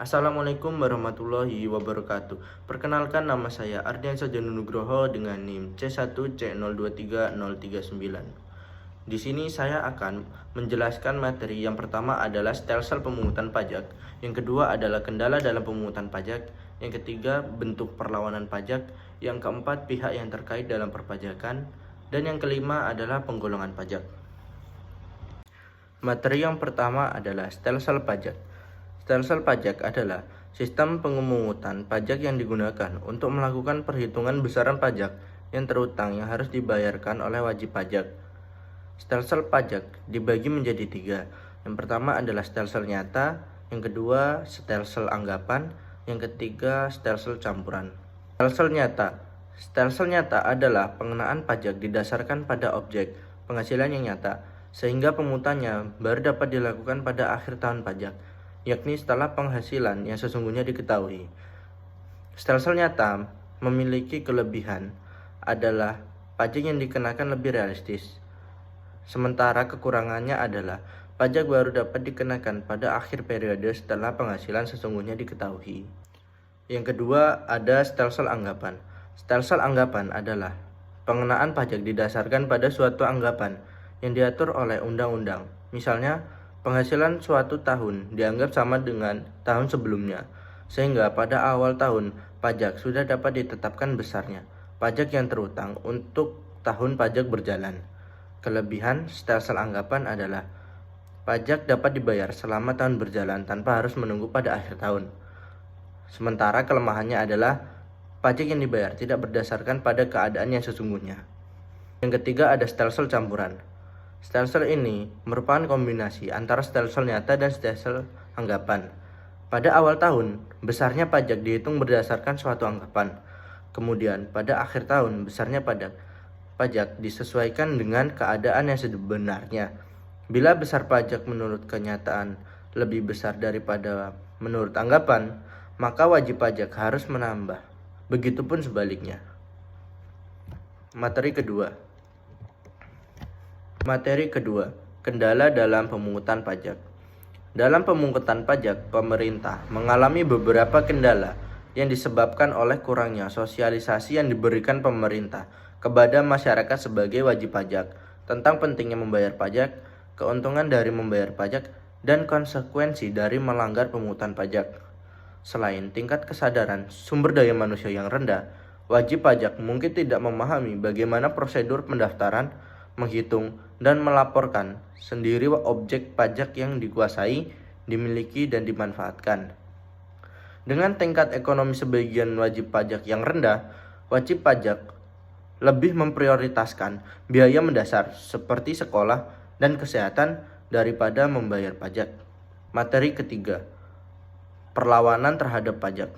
Assalamualaikum warahmatullahi wabarakatuh. Perkenalkan, nama saya Ardiansa Janunugroho dengan NIM C1C023039. Di sini saya akan menjelaskan materi. Yang pertama adalah stelsel pemungutan pajak, yang kedua adalah kendala dalam pemungutan pajak, yang ketiga bentuk perlawanan pajak, yang keempat pihak yang terkait dalam perpajakan, dan yang kelima adalah penggolongan pajak. Materi yang pertama adalah stelsel pajak. Stelsel pajak adalah sistem pemungutan pajak yang digunakan untuk melakukan perhitungan besaran pajak yang terutang yang harus dibayarkan oleh wajib pajak. Stelsel pajak dibagi menjadi tiga. Yang pertama adalah stelsel nyata, yang kedua stelsel anggapan, yang ketiga stelsel campuran. Stelsel nyata. Stelsel nyata adalah pengenaan pajak didasarkan pada objek penghasilan yang nyata, sehingga pemungutannya baru dapat dilakukan pada akhir tahun pajak, yakni setelah penghasilan yang sesungguhnya diketahui. Stelsel nyata memiliki kelebihan adalah pajak yang dikenakan lebih realistis. Sementara kekurangannya adalah pajak baru dapat dikenakan pada akhir periode setelah penghasilan sesungguhnya diketahui. Yang kedua ada stelsel anggapan. Stelsel anggapan adalah pengenaan pajak didasarkan pada suatu anggapan yang diatur oleh undang-undang. Misalnya, penghasilan suatu tahun dianggap sama dengan tahun sebelumnya, sehingga pada awal tahun pajak sudah dapat ditetapkan besarnya pajak yang terutang untuk tahun pajak berjalan. Kelebihan stelsel anggapan adalah pajak dapat dibayar selama tahun berjalan tanpa harus menunggu pada akhir tahun. Sementara kelemahannya adalah pajak yang dibayar tidak berdasarkan pada keadaan yang sesungguhnya. Yang ketiga ada stelsel campuran. Stelsel ini merupakan kombinasi antara stelsel nyata dan stelsel anggapan. Pada awal tahun, besarnya pajak dihitung berdasarkan suatu anggapan. Kemudian, pada akhir tahun, besarnya pajak disesuaikan dengan keadaan yang sebenarnya. Bila besar pajak menurut kenyataan lebih besar daripada menurut anggapan, maka wajib pajak harus menambah. Begitupun sebaliknya. Materi kedua, kendala dalam pemungutan pajak. Dalam pemungutan pajak, pemerintah mengalami beberapa kendala yang disebabkan oleh kurangnya sosialisasi yang diberikan pemerintah kepada masyarakat sebagai wajib pajak tentang pentingnya membayar pajak, keuntungan dari membayar pajak, dan konsekuensi dari melanggar pemungutan pajak. Selain tingkat kesadaran sumber daya manusia yang rendah, wajib pajak mungkin tidak memahami bagaimana prosedur pendaftaran, menghitung, dan melaporkan sendiri objek pajak yang dikuasai, dimiliki, dan dimanfaatkan. Dengan tingkat ekonomi sebagian wajib pajak yang rendah, wajib pajak lebih memprioritaskan biaya mendasar seperti sekolah dan kesehatan daripada membayar pajak. Materi ketiga, perlawanan terhadap pajak.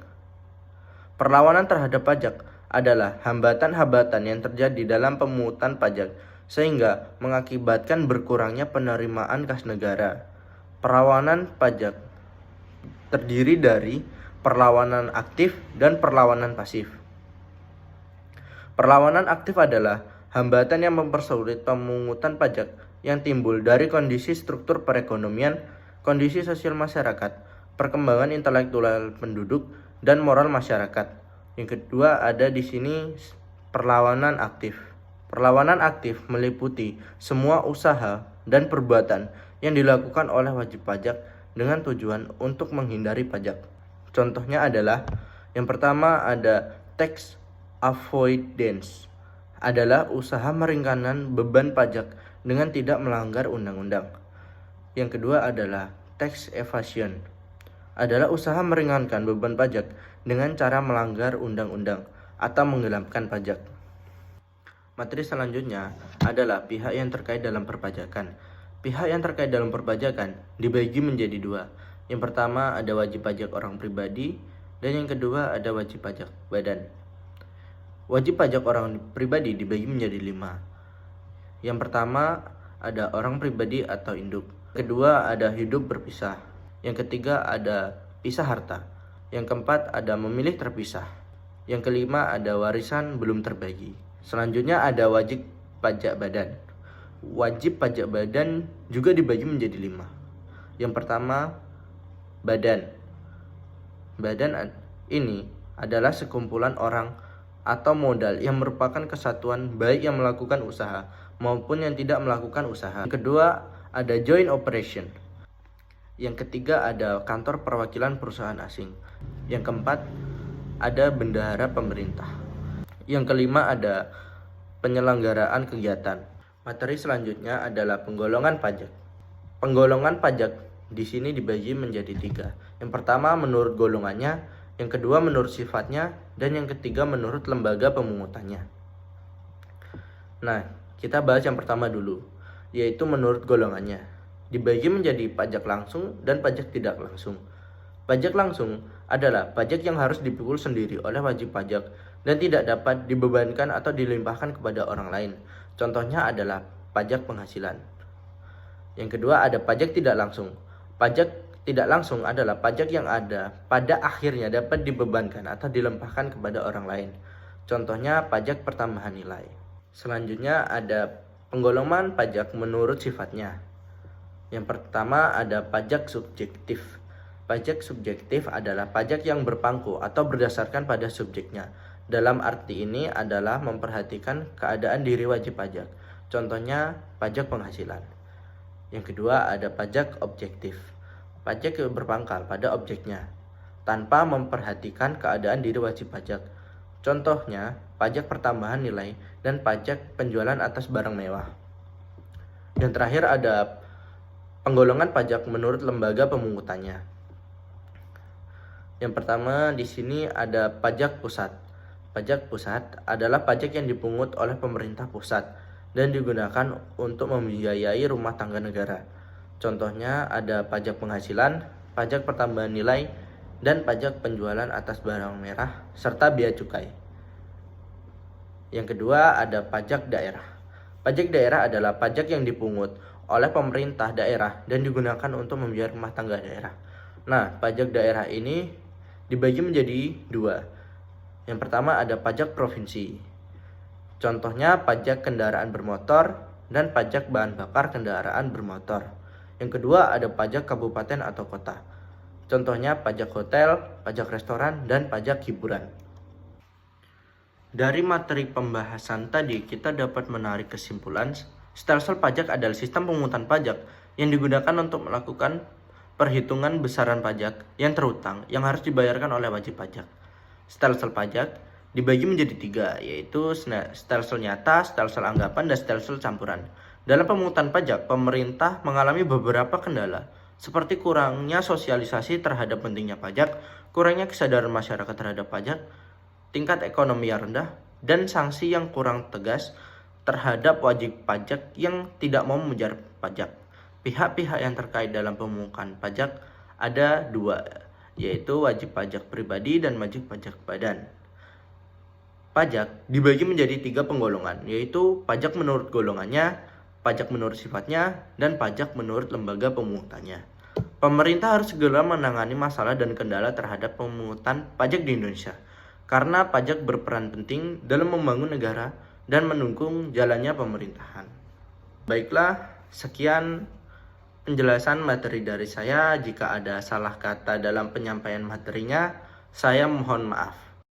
Perlawanan terhadap pajak adalah hambatan-hambatan yang terjadi dalam pemungutan pajak sehingga mengakibatkan berkurangnya penerimaan kas negara. Perlawanan pajak terdiri dari perlawanan aktif dan perlawanan pasif. Perlawanan aktif adalah hambatan yang mempersulit pemungutan pajak yang timbul dari kondisi struktur perekonomian, kondisi sosial masyarakat, perkembangan intelektual penduduk, dan moral masyarakat. Yang kedua ada di sini perlawanan aktif. Perlawanan aktif meliputi semua usaha dan perbuatan yang dilakukan oleh wajib pajak dengan tujuan untuk menghindari pajak. Contohnya adalah yang pertama ada tax avoidance, adalah usaha meringankan beban pajak dengan tidak melanggar undang-undang. Yang kedua adalah tax evasion, adalah usaha meringankan beban pajak dengan cara melanggar undang-undang atau menggelapkan pajak. Materi selanjutnya adalah pihak yang terkait dalam perpajakan. Pihak yang terkait dalam perpajakan dibagi menjadi dua. Yang pertama ada wajib pajak orang pribadi, dan yang kedua ada wajib pajak badan. Wajib pajak orang pribadi dibagi menjadi 5. Yang pertama ada orang pribadi atau induk. Kedua ada hidup berpisah. Yang ketiga ada pisah harta. Yang keempat ada memilih terpisah. Yang kelima ada warisan belum terbagi. Selanjutnya ada wajib pajak badan. Wajib pajak badan juga dibagi menjadi 5. Yang pertama badan. ini adalah sekumpulan orang atau modal yang merupakan kesatuan baik yang melakukan usaha maupun yang tidak melakukan usaha. Yang kedua, ada joint operation. Yang ketiga, ada kantor perwakilan perusahaan asing. Yang keempat, ada bendahara pemerintah. Yang kelima, ada penyelenggaraan kegiatan. Materi selanjutnya adalah penggolongan pajak. Penggolongan pajak di sini dibagi menjadi 3. Yang pertama menurut golongannya, yang kedua menurut sifatnya, dan yang ketiga menurut lembaga pemungutannya. Nah, kita bahas yang pertama dulu, yaitu menurut golongannya. Dibagi menjadi pajak langsung dan pajak tidak langsung. Pajak langsung adalah pajak yang harus dipikul sendiri oleh wajib pajak dan tidak dapat dibebankan atau dilimpahkan kepada orang lain. Contohnya adalah pajak penghasilan. Yang kedua ada pajak tidak langsung. Pajak tidak langsung adalah pajak yang ada pada akhirnya dapat dibebankan atau dilimpahkan kepada orang lain. Contohnya pajak pertambahan nilai. Selanjutnya ada penggolongan pajak menurut sifatnya. Yang pertama ada pajak subjektif. Pajak subjektif adalah pajak yang berpangku atau berdasarkan pada subjeknya. Dalam arti ini adalah memperhatikan keadaan diri wajib pajak. Contohnya pajak penghasilan. Yang kedua ada pajak objektif. Pajak yang berpangkal pada objeknya tanpa memperhatikan keadaan diri wajib pajak. Contohnya pajak pertambahan nilai dan pajak penjualan atas barang mewah. Yang terakhir ada penggolongan pajak menurut lembaga pemungutannya. Yang pertama di sini ada pajak pusat. Pajak pusat adalah pajak yang dipungut oleh pemerintah pusat dan digunakan untuk membiayai rumah tangga negara. Contohnya ada pajak penghasilan, pajak pertambahan nilai, dan pajak penjualan atas barang merah serta bea cukai. Yang kedua ada pajak daerah. Pajak daerah adalah pajak yang dipungut oleh pemerintah daerah dan digunakan untuk membiayai rumah tangga daerah. Nah, pajak daerah ini dibagi menjadi 2. Yang pertama ada pajak provinsi. Contohnya pajak kendaraan bermotor dan pajak bahan bakar kendaraan bermotor. Yang kedua ada pajak kabupaten atau kota. Contohnya pajak hotel, pajak restoran, dan pajak hiburan. Dari materi pembahasan tadi kita dapat menarik kesimpulan stelsel pajak adalah sistem pemungutan pajak yang digunakan untuk melakukan perhitungan besaran pajak yang terutang yang harus dibayarkan oleh wajib pajak. Stelsel pajak dibagi menjadi 3, yaitu stelsel nyata, stelsel anggapan, dan stelsel campuran. Dalam pemungutan pajak, pemerintah mengalami beberapa kendala, seperti kurangnya sosialisasi terhadap pentingnya pajak, kurangnya kesadaran masyarakat terhadap pajak, tingkat ekonomi yang rendah, dan sanksi yang kurang tegas terhadap wajib pajak yang tidak mau membayar pajak. Pihak-pihak yang terkait dalam pemungutan pajak ada 2, yaitu wajib pajak pribadi dan wajib pajak badan. Pajak dibagi menjadi 3 penggolongan, yaitu pajak menurut golongannya, pajak menurut sifatnya, dan pajak menurut lembaga pemungutannya. Pemerintah harus segera menangani masalah dan kendala terhadap pemungutan pajak di Indonesia, karena pajak berperan penting dalam membangun negara dan mendukung jalannya pemerintahan. Baiklah, sekian penjelasan materi dari saya. Jika ada salah kata dalam penyampaian materinya, saya mohon maaf.